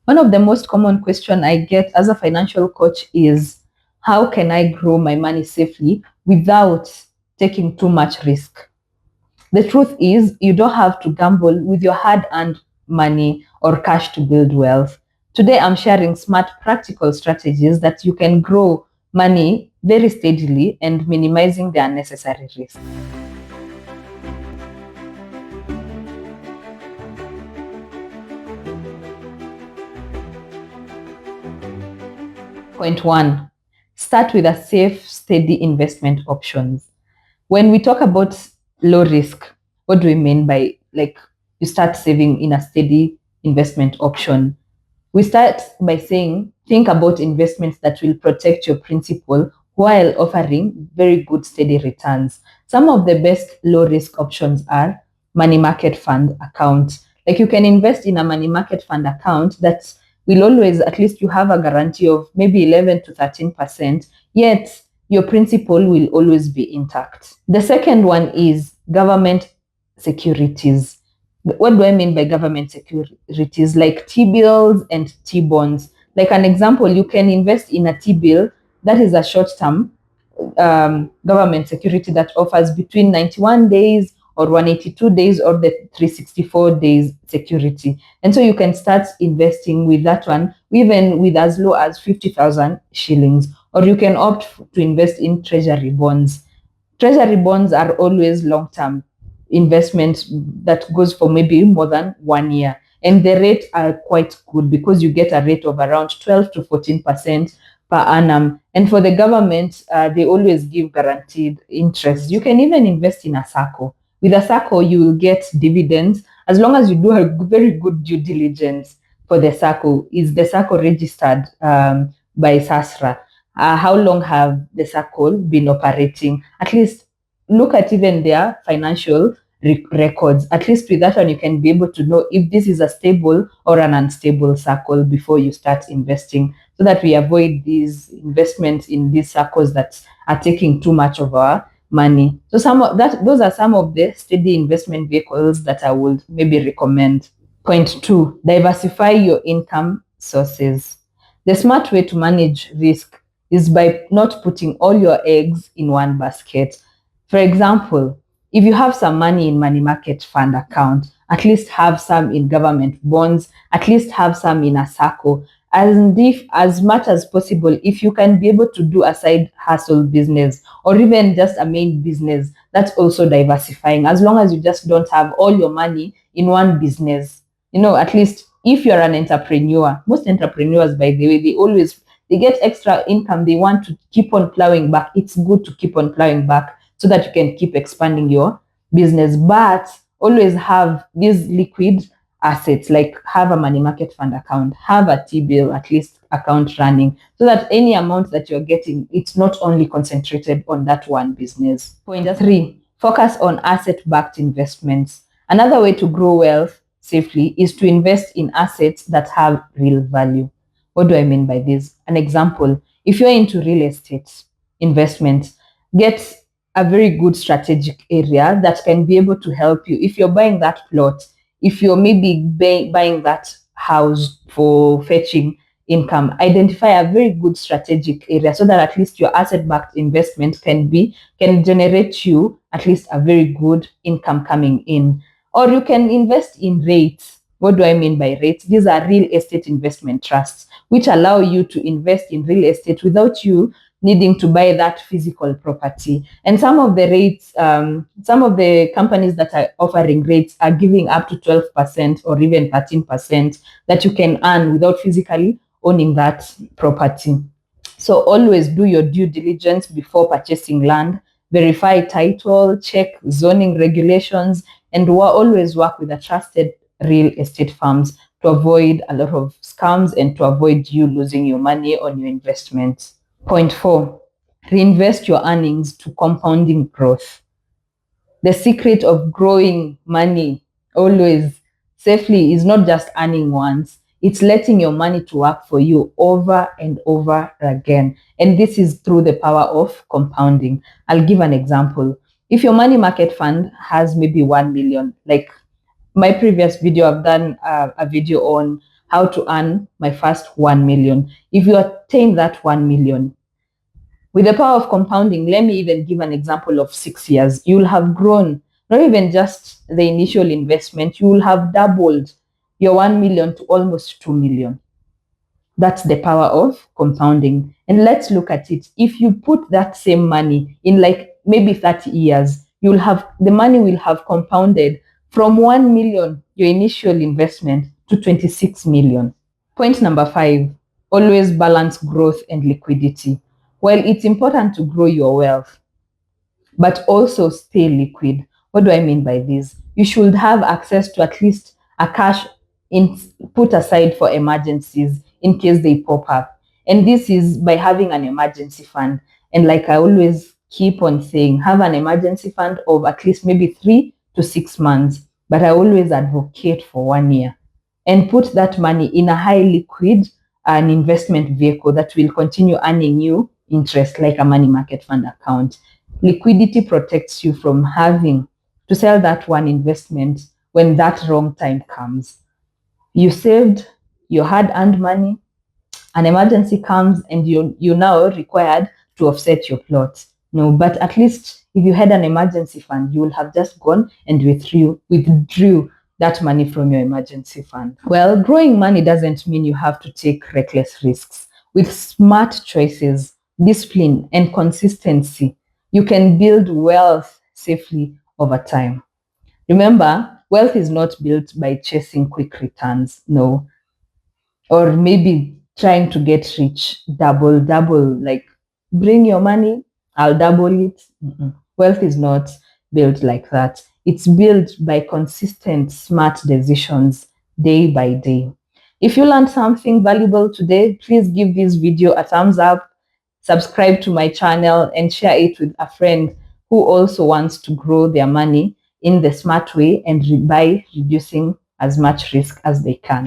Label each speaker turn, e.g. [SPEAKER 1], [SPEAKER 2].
[SPEAKER 1] One of the most common questions I get as a financial coach is, how can I grow my money safely without taking too much risk? The truth is, you don't have to gamble with your hard earned money or cash to build wealth. Today, I'm sharing smart, practical strategies that you can grow money very steadily and minimizing the unnecessary risk. Point one, start with a safe, steady investment options. When we talk about low risk, what do we mean by like you start saving in a steady investment option? We start by saying, think about investments that will protect your principal while offering very good steady returns. Some of the best low risk options are money market fund account. Like you can invest in a money market fund account that will always, at least you have a guarantee of maybe 11 to 13%, yet your principal will always be intact. The second one is government securities. What do I mean by government securities? Like T-bills and T-bonds. Like an example, you can invest in a T-bill that is a short-term government security that offers between 91 days or 182 days or the 364 days security. And so you can start investing with that one, even with as low as 50,000 shillings, or you can opt to invest in treasury bonds. Treasury bonds are always long-term investments that goes for maybe more than 1 year. And the rates are quite good because you get a rate of around 12 to 14% per annum. And for the government, they always give guaranteed interest. You can even invest in a SACCO. With a SACCO, you will get dividends as long as you do a very good due diligence for the SACCO. Is the SACCO registered by SASRA? How long have the SACCO been operating? At least look at even their financial records. At least with that one, you can be able to know if this is a stable or an unstable circle before you start investing, so that we avoid these investments in these circles that are taking too much of our money. So those are some of the steady investment vehicles that I would maybe recommend. Point two, diversify your income sources. The smart way to manage risk is by not putting all your eggs in one basket. For example, if you have some money in money market fund account, at least have some in government bonds, at least have some in a SACCO. And if, as much as possible, if you can be able to do a side hustle business or even just a main business, that's also diversifying. As long as you just don't have all your money in one business, at least if you're an entrepreneur, most entrepreneurs, by the way, they get extra income. They want to keep on plowing back. It's good to keep on plowing back so that you can keep expanding your business, but always have these liquid assets, like have a money market fund account, have a T-bill at least account running, so that any amount that you're getting, it's not only concentrated on that one business. Point three, focus on asset-backed investments. Another way to grow wealth safely is to invest in assets that have real value. What do I mean by this? An example, if you're into real estate investments, get a very good strategic area that can be able to help you. If you're buying that plot, if you're maybe buying that house for fetching income, identify a very good strategic area so that at least your asset-backed investment can generate you at least a very good income coming in. Or you can invest in REITs. What do I mean by REITs? These are real estate investment trusts, which allow you to invest in real estate without you needing to buy that physical property. And some of the rates, some of the companies that are offering rates are giving up to 12% or even 13% that you can earn without physically owning that property. So always do your due diligence before purchasing land, verify title, check zoning regulations, and always work with a trusted real estate firms to avoid a lot of scams and to avoid you losing your money on your investments. Point four, reinvest your earnings to compounding growth. The secret of growing money always safely is not just earning once, it's letting your money to work for you over and over again. And this is through the power of compounding. I'll give an example. If your money market fund has maybe 1 million, like my previous video, I've done a video on how to earn my first 1 million. If you attain that 1 million, with the power of compounding, let me even give an example of 6 years. You will have grown, not even just the initial investment, you will have doubled your 1 million to almost 2 million. That's the power of compounding. And let's look at it. If you put that same money in like maybe 30 years, you'll have the money will have compounded from 1 million, your initial investment, to 26 million. Point number 5, always balance growth and liquidity. Well, it's important to grow your wealth, but also stay liquid. What do I mean by this? You should have access to at least a cash in put aside for emergencies in case they pop up. And this is by having an emergency fund. And like I always keep on saying, have an emergency fund of at least maybe 3 to 6 months. But I always advocate for 1 year, and put that money in a high liquid an investment vehicle that will continue earning you interest, like a money market fund account. Liquidity protects you from having to sell that one investment when that wrong time comes. You saved your hard-earned money, an emergency comes, and you're now required to offset your plot. No, but at least if you had an emergency fund, you will have just gone and withdrew that money from your emergency fund. Well, growing money doesn't mean you have to take reckless risks. With smart choices, discipline, and consistency, you can build wealth safely over time. Remember, wealth is not built by chasing quick returns, no, or maybe trying to get rich, double, like bring your money, I'll double it. Wealth is not built like that. It's built by consistent, smart decisions day by day. If you learned something valuable today, please give this video a thumbs up, subscribe to my channel, and share it with a friend who also wants to grow their money in the smart way and by reducing as much risk as they can.